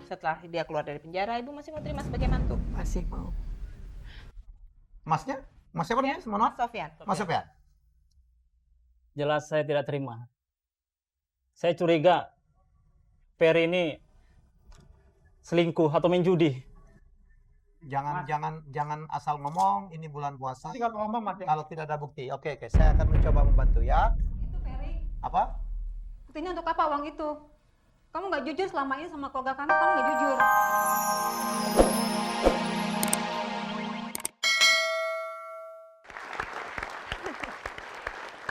setelah dia keluar dari penjara, Ibu masih mau terima sebagai mantu? Masih mau. Masnya? Mas siapa namanya? Mohon maaf. Mas Sofyan. Mas Sofyan. Jelas saya tidak terima. Saya curiga Ferry ini selingkuh atau main judi. Jangan asal ngomong, ini bulan puasa. Tinggal ngomong Mas. Kalau tidak ada bukti. Oke, saya akan mencoba membantu ya. Itu Ferry, Apa? buktinya untuk apa uang itu? Kamu nggak jujur selama ini sama keluarga kami, kamu nggak jujur.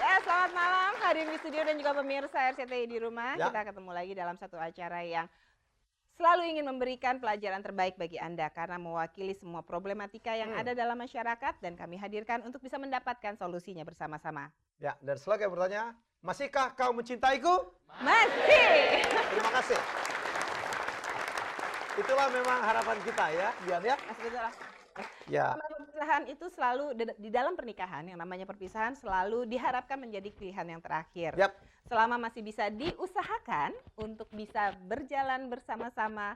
Ya, selamat malam hadirin di studio dan juga pemirsa RCTI di rumah. Ya. Kita ketemu lagi dalam satu acara yang selalu ingin memberikan pelajaran terbaik bagi Anda karena mewakili semua problematika yang ada dalam masyarakat dan kami hadirkan untuk bisa mendapatkan solusinya bersama-sama. Ya, dan selanjutnya bertanya, masihkah kau mencintaiku? Masih. Terima kasih. Itulah memang harapan kita ya, Dian ya. Mas betul lah. Ya. Perpisahan itu selalu di dalam pernikahan yang namanya perpisahan selalu diharapkan menjadi pilihan yang terakhir. Yap. Selama masih bisa diusahakan untuk bisa berjalan bersama-sama,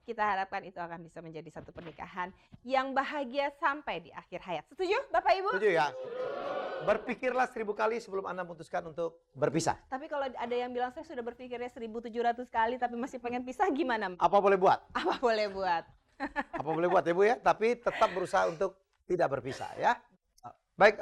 kita harapkan itu akan bisa menjadi satu pernikahan yang bahagia sampai di akhir hayat. Setuju Bapak Ibu? Setuju ya. Berpikirlah 1000 kali sebelum Anda memutuskan untuk berpisah. Tapi kalau ada yang bilang saya sudah berpikirnya 1700 kali tapi masih pengen pisah gimana? Apa boleh buat? Apa boleh buat? Apa boleh buat ya Bu ya? Tapi tetap berusaha untuk tidak berpisah ya. Baik,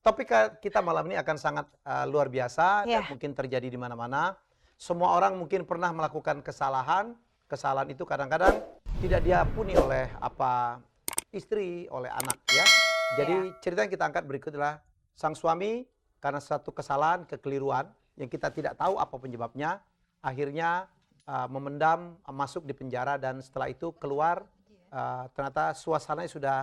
topik kita malam ini akan sangat luar biasa dan Ya. mungkin terjadi di mana-mana. Semua orang mungkin pernah melakukan kesalahan. Kesalahan itu kadang-kadang tidak diampuni oleh istri, oleh anak ya. Jadi cerita yang kita angkat berikut adalah sang suami karena satu kesalahan, kekeliruan yang kita tidak tahu apa penyebabnya, akhirnya memendam, masuk di penjara dan setelah itu keluar ternyata suasananya sudah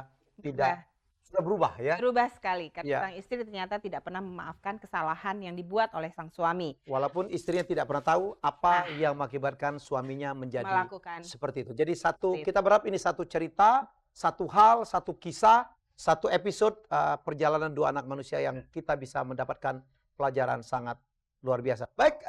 berubah ya. Berubah sekali karena Ya. sang istri ternyata tidak pernah memaafkan kesalahan yang dibuat oleh sang suami. Walaupun istrinya tidak pernah tahu apa yang mengakibatkan suaminya menjadi Melakukan seperti itu. Jadi seperti itu. kita berharap ini satu cerita, satu hal, satu kisah, satu episode perjalanan dua anak manusia yang kita bisa mendapatkan pelajaran sangat luar biasa. Baik,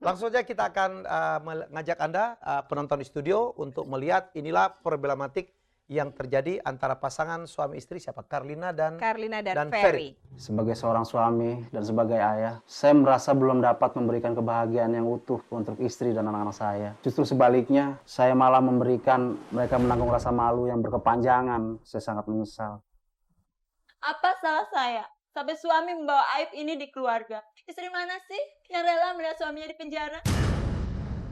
langsung saja kita akan mengajak Anda penonton di studio untuk melihat inilah problematik yang terjadi antara pasangan suami istri siapa? Carlina dan Ferry. Sebagai seorang suami dan sebagai ayah, saya merasa belum dapat memberikan kebahagiaan yang utuh untuk istri dan anak-anak saya. Justru sebaliknya, saya malah memberikan mereka menanggung rasa malu yang berkepanjangan. Saya sangat menyesal. Apa salah saya sampai suami membawa aib ini di keluarga? Istri mana sih yang rela melihat suaminya di penjara?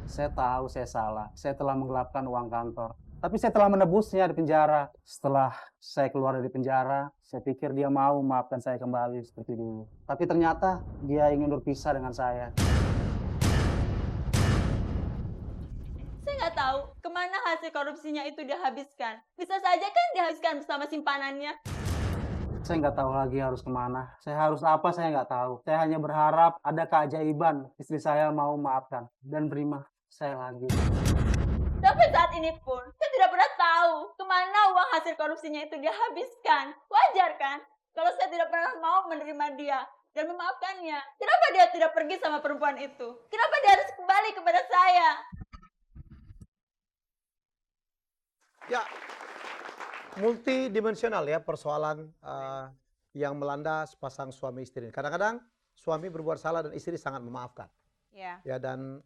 Saya tahu saya salah. Saya telah menggelapkan uang kantor. Tapi saya telah menebusnya di penjara. Setelah saya keluar dari penjara, saya pikir dia mau memaafkan saya kembali seperti dulu. Tapi ternyata dia ingin berpisah dengan saya. Saya nggak tahu kemana hasil korupsinya itu dihabiskan. Bisa saja kan dihabiskan bersama simpanannya. Saya nggak tahu lagi harus kemana. Saya harus apa, saya nggak tahu. Saya hanya berharap ada keajaiban. Istri saya mau memaafkan dan terima saya lagi. Sampai saat ini pun, saya tidak pernah tahu kemana uang hasil korupsinya itu dihabiskan. Wajar kan? Kalau saya tidak pernah mau menerima dia dan memaafkannya. Kenapa dia tidak pergi sama perempuan itu? Kenapa dia harus kembali kepada saya? Ya, multidimensional ya persoalan yang melanda sepasang suami istri. Kadang-kadang suami berbuat salah dan istri sangat memaafkan. Ya. Ya, dan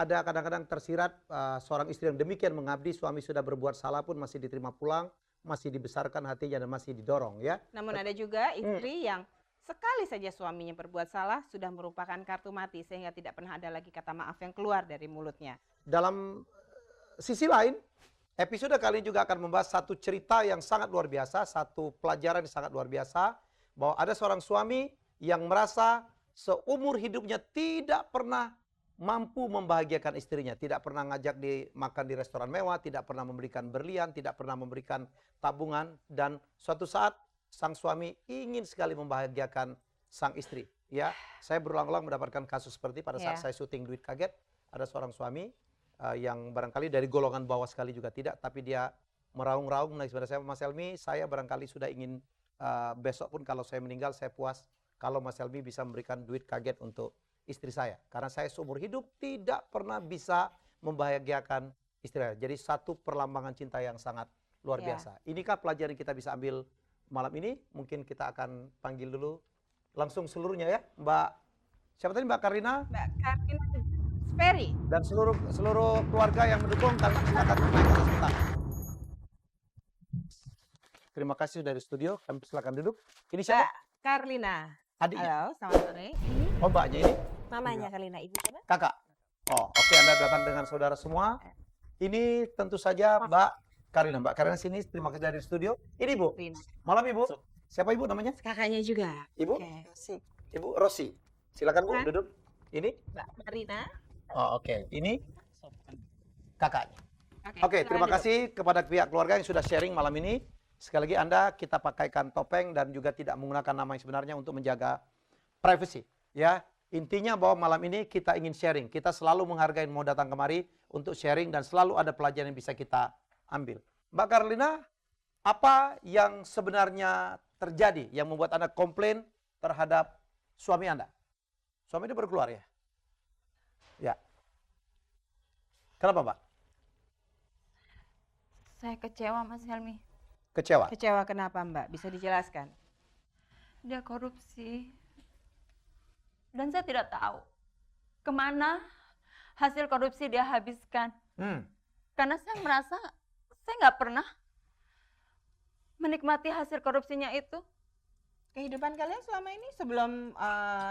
ada kadang-kadang tersirat seorang istri yang demikian mengabdi, suami sudah berbuat salah pun masih diterima pulang, masih dibesarkan hatinya dan masih didorong ya. Namun ada juga istri yang sekali saja suaminya berbuat salah sudah merupakan kartu mati sehingga tidak pernah ada lagi kata maaf yang keluar dari mulutnya. Dalam sisi lain, episode kali ini juga akan membahas satu cerita yang sangat luar biasa, satu pelajaran yang sangat luar biasa, bahwa ada seorang suami yang merasa seumur hidupnya tidak pernah mampu membahagiakan istrinya, tidak pernah ngajak makan di restoran mewah, tidak pernah memberikan berlian, tidak pernah memberikan tabungan, dan suatu saat sang suami ingin sekali membahagiakan sang istri. Ya, saya berulang-ulang mendapatkan kasus seperti pada saat saya syuting Duit Kaget, ada seorang suami yang barangkali dari golongan bawah sekali juga tidak, tapi dia meraung-raung menangis pada saya, Mas Helmi, saya barangkali sudah ingin besok pun kalau saya meninggal saya puas kalau Mas Helmi bisa memberikan duit kaget untuk istri saya. Karena saya seumur hidup tidak pernah bisa membahagiakan istrinya. Jadi satu perlambangan cinta yang sangat luar Ya. biasa. Inikah pelajaran yang kita bisa ambil malam ini? Mungkin kita akan panggil dulu langsung seluruhnya ya, Mbak. Siapa tadi, Mbak Karina? Mbak Karina Ferry. Dan seluruh keluarga yang mendukung, kami silakan naik ke atas sebentar. Terima kasih dari studio, kami silakan duduk. Ini siapa? Mbak Karlina. Adiknya. Halo, selamat sore. Ini Oh, mbaknya ini? mamanya Karlina, ibu siapa? Kakak. Oh, oke, Anda datang dengan saudara semua. Ini tentu saja Mbak Karina. Mbak Karina sini, terima kasih dari studio. Ini Bu, Rina. malam Ibu. Siapa Ibu namanya? Kakaknya juga. Ibu? Oke. Ibu Rosi. Silakan Bu, Silakan. duduk. Ini? Mbak Marina. Oh, oke. Ini kakaknya. Oke, silakan terima duduk. kasih kepada pihak keluarga yang sudah sharing malam ini. Sekali lagi Anda kita pakaikan topeng dan juga tidak menggunakan nama yang sebenarnya untuk menjaga privacy. Ya, intinya bahwa malam ini kita ingin sharing. Kita selalu menghargai mau datang kemari untuk sharing dan selalu ada pelajaran yang bisa kita ambil. Mbak Karlina, apa yang sebenarnya terjadi yang membuat Anda komplain terhadap suami Anda? Suami itu baru keluar ya? Ya. Kenapa, Mbak? Saya kecewa, Mas Helmi. Kecewa? Kecewa kenapa Mbak? Bisa dijelaskan? Dia korupsi. Dan saya tidak tahu kemana hasil korupsi dia habiskan. Karena saya merasa saya nggak pernah menikmati hasil korupsinya itu. Kehidupan kalian selama ini sebelum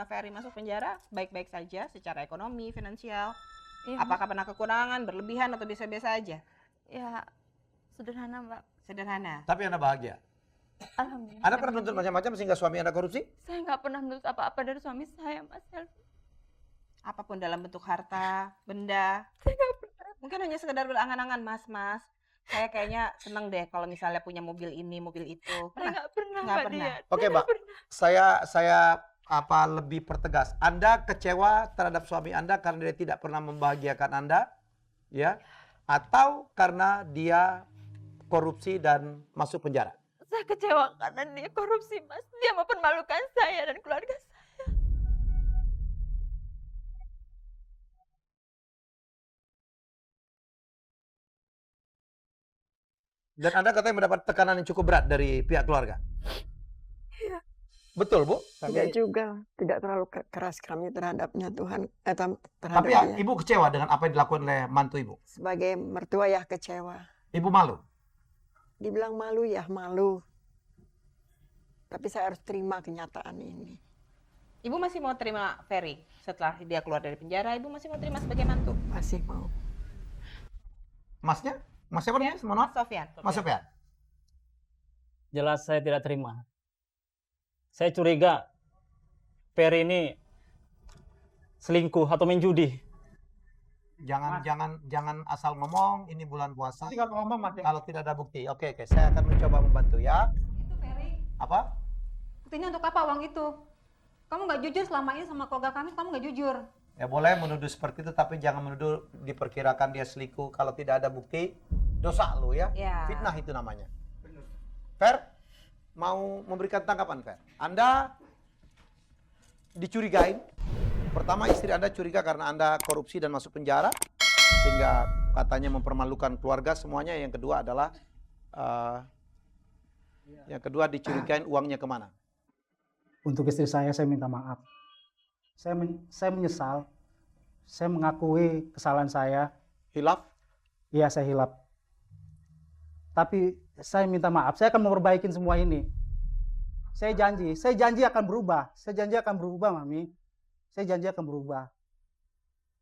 Ferry masuk penjara baik-baik saja secara ekonomi, finansial? Ya, Apakah pernah kekurangan, berlebihan, atau biasa-biasa aja? ya sederhana, Mbak. Sederhana. Tapi Anda bahagia? Alhamdulillah. Anda saya pernah nuntut bahagia. macam-macam sehingga suami Anda korupsi? Saya nggak pernah menuntut apa-apa dari suami saya, Mas Helmi. Apapun dalam bentuk harta, benda. Mungkin hanya sekedar berangan-angan, Mas. Saya kayaknya seneng deh kalau misalnya punya mobil ini, mobil itu. Saya Pernah? nggak pernah, Nggak Mbak pernah. Dian. Oke, Saya Mbak. nggak pernah. Saya lebih pertegas. Anda kecewa terhadap suami Anda karena dia tidak pernah membahagiakan Anda, ya? Atau karena dia korupsi dan masuk penjara? Saya kecewa karena dia korupsi, Mas. Dia mempermalukan saya dan keluarga saya. Dan Anda katanya mendapat tekanan yang cukup berat dari pihak keluarga? Iya. Betul, Bu? Tidak juga, tidak terlalu keras kami terhadapnya Tuhan, terhadap Tapi ya, dia. Ibu kecewa dengan apa yang dilakukan oleh mantu Ibu? Sebagai mertua ya kecewa. Ibu malu? Dibilang malu ya malu. Tapi saya harus terima kenyataan ini. Ibu masih mau terima Ferry setelah dia keluar dari penjara? Ibu masih mau terima sebagai mantu? Masih mau. Masnya? Mas siapa namanya? Mohon maaf. Sofyan. Mas Sofyan? Jelas saya tidak terima. Saya curiga Ferry ini selingkuh atau main judi. Jangan asal ngomong, ini bulan puasa. Kalau ngomong Mas, Kalau tidak ada bukti. Oke, saya akan mencoba membantu ya. Itu Ferry. Apa? Buktinya untuk apa uang itu? Kamu nggak jujur selama ini sama keluarga kami, kamu nggak jujur. Ya boleh menuduh seperti itu, tapi jangan menuduh diperkirakan dia selingkuh. Kalau tidak ada bukti, dosa lo ya. Ya. Fitnah itu namanya. Fer, mau memberikan tanggapan Fer? Anda dicurigain. Pertama, istri Anda curiga karena Anda korupsi dan masuk penjara, sehingga katanya mempermalukan keluarga semuanya. Yang kedua adalah dicurigain uangnya kemana? Untuk istri saya minta maaf. Saya menyesal. Saya mengakui kesalahan saya. Hilaf? Iya, saya hilaf. Tapi saya minta maaf. Saya akan memperbaiki semua ini. Saya janji akan berubah. Saya janji akan berubah, Mami. Saya janji akan berubah.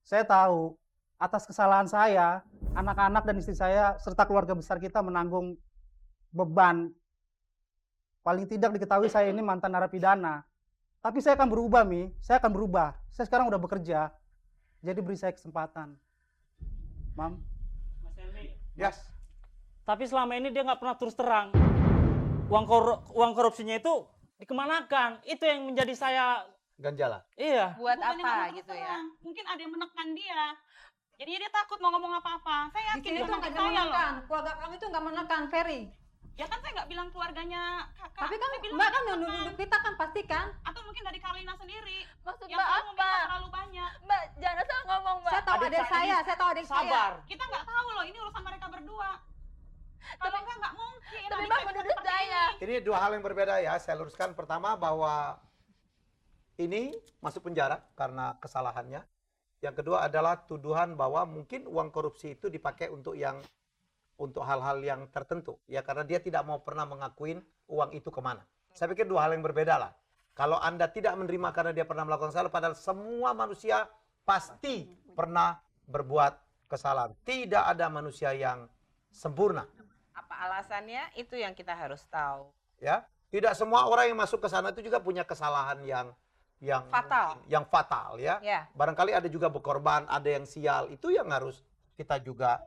Saya tahu atas kesalahan saya, anak-anak dan istri saya serta keluarga besar kita menanggung beban. Paling tidak diketahui saya ini mantan narapidana. Tapi saya akan berubah, Mi. Saya akan berubah. Saya sekarang udah bekerja. Jadi beri saya kesempatan. Mam. Mas Helmi, Yes. tapi selama ini dia nggak pernah terus terang. Uang korupsinya itu dikemanakan? Itu yang menjadi saya, Ganjala. iya. Buat Bukannya apa nggak mau gitu terus ya? terang. Mungkin ada yang menekan dia. Jadi dia takut mau ngomong apa-apa. Saya Di yakin sini dia tuh nggak ada saya loh. menekan. Keluarga kami tuh nggak menekan Ferry. Ya kan saya nggak bilang keluarganya kakak. Tapi kan Saya bilang Mbak kan menekan. nuduh kita kan pasti kan. Atau mungkin dari Karina sendiri. Maksud Yang Mbak selalu meminta apa? terlalu banyak. Mbak, jangan asal ngomong, Mbak. Saya tahu Adik Adik saya tahu adik saya. Sabar. Kita nggak tahu loh, ini urusan mereka berdua. Kalau nggak mungkin. Tapi Anissa Bang, bisa menurut seperti saya. ini. Ini dua hal yang berbeda ya. Saya luruskan pertama bahwa ini masuk penjara karena kesalahannya. Yang kedua adalah tuduhan bahwa mungkin uang korupsi itu dipakai untuk hal-hal yang tertentu. Ya karena dia tidak mau pernah mengakuin uang itu kemana. Saya pikir dua hal yang berbeda lah. Kalau Anda tidak menerima karena dia pernah melakukan salah, padahal semua manusia pasti pernah berbuat kesalahan. Tidak ada manusia yang sempurna. Apa alasannya? Itu yang kita harus tahu. Ya, tidak semua orang yang masuk ke sana itu juga punya kesalahan yang Fatal. yang fatal ya. Ya. Barangkali ada juga berkorban, ada yang sial. Itu yang harus kita juga.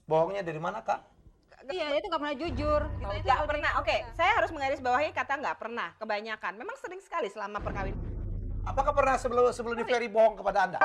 Bohongnya dari mana, Kak? Iya, dia itu nggak pernah jujur. Nggak pernah. Oke, saya harus menggarisbawahi kata nggak pernah. Kebanyakan. Memang sering sekali selama perkawinan. Apakah pernah sebelum di Ferry bohong kepada Anda?